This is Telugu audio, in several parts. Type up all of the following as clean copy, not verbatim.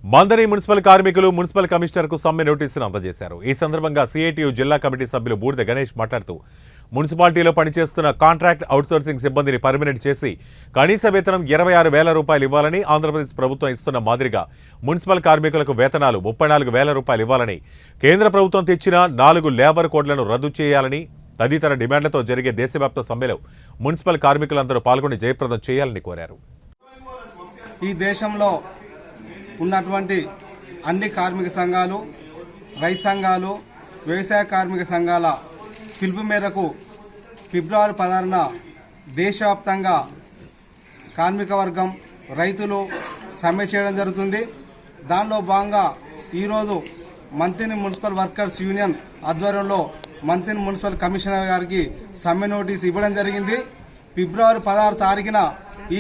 మందరి మున్సిపల్ కార్మికులు మున్సిపల్ కమిషనర్కు సమ్మె నోటీసును అందజేశారు. ఈ సందర్భంగా సిఐటియు జిల్లా కమిటీ సభ్యులు బూడిద గణేష్ మాట్లాడుతూ మున్సిపాలిటీలో పనిచేస్తున్న కాంట్రాక్ట్ అవుట్సోర్సింగ్ సిబ్బందిని పర్మినెంట్ చేసి కనీస వేతనం 26,000 రూపాయలు ఇవ్వాలని, ఆంధ్రప్రదేశ్ ప్రభుత్వం ఇస్తున్న మాదిరిగా మున్సిపల్ కార్మికులకు వేతనాలు 34,000 రూపాయలు ఇవ్వాలని, కేంద్ర ప్రభుత్వం తెచ్చిన 4 లేబర్ కోడ్లను రద్దు చేయాలని తదితర డిమాండ్లతో జరిగే దేశవ్యాప్త సమ్మెలో మున్సిపల్ కార్మికులందరూ పాల్గొని జయప్రదం చేయాలని కోరారు. ఈ దేశంలో ఉన్నటువంటి అన్ని కార్మిక సంఘాలు, రైతు సంఘాలు, వ్యవసాయ కార్మిక సంఘాల పిలుపు మేరకు ఫిబ్రవరి 16న దేశవ్యాప్తంగా కార్మిక వర్గం, రైతులు సమ్మె చేయడం జరుగుతుంది. దానిలో భాగంగా ఈరోజు మంత్రిని మున్సిపల్ వర్కర్స్ యూనియన్ ఆధ్వర్యంలో మంత్రిని మున్సిపల్ కమిషనర్ గారికి సమ్మె నోటీస్ ఇవ్వడం జరిగింది. ఫిబ్రవరి 16 తారీఖున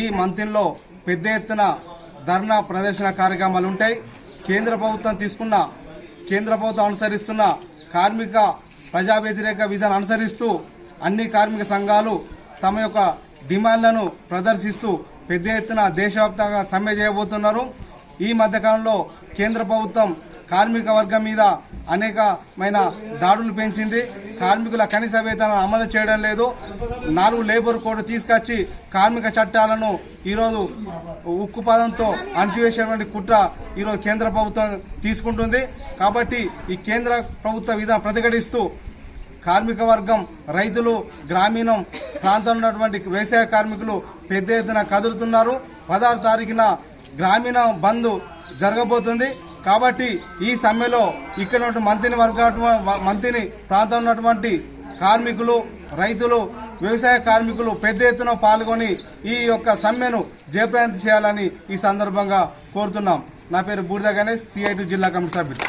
ఈ మంత్రిలో పెద్ద ఎత్తున ధర్నా ప్రదర్శన కార్యక్రమాలు ఉంటాయి. కేంద్ర ప్రభుత్వం అనుసరిస్తున్న కార్మిక ప్రజా వ్యతిరేక విధానం అనుసరిస్తూ అన్ని కార్మిక సంఘాలు తమ యొక్క డిమాండ్లను ప్రదర్శిస్తూ పెద్ద ఎత్తున దేశవ్యాప్తంగా సమ్మె చేయబోతున్నారు. ఈ మధ్యకాలంలో కేంద్ర ప్రభుత్వం కార్మిక వర్గం మీద అనేకమైన దాడులు పెంచింది. కార్మికుల కనీస వేతనం అమలు చేయడం లేదు. 4 లేబర్ కోడ్ తీసుకొచ్చి కార్మిక చట్టాలను ఈరోజు ఉక్కుపాదంతో అణచివేసేటువంటి కుట్ర ఈరోజు కేంద్ర ప్రభుత్వం తీసుకుంటుంది. కాబట్టి ఈ కేంద్ర ప్రభుత్వ విధానం ప్రతిఘటిస్తూ కార్మిక వర్గం, రైతులు, గ్రామీణం ప్రాంతంలో ఉన్నటువంటి వ్యవసాయ కార్మికులు పెద్ద ఎత్తున కదులుతున్నారు. 16 తారీఖున గ్రామీణ బంద్ జరగబోతుంది. కాబట్టి ఈ సమ్మెలో ఇక్కడ మంత్రిని ప్రాంతంలో ఉన్నటువంటి కార్మికులు, రైతులు, వ్యవసాయ కార్మికులు పెద్ద ఎత్తున పాల్గొని ఈ యొక్క సమ్మెను జయప్రదం చేయాలని ఈ సందర్భంగా కోరుతున్నాం. నా పేరు బూడిద గణేష్, సిఐటియు జిల్లా కమిటీ సభ్యులు.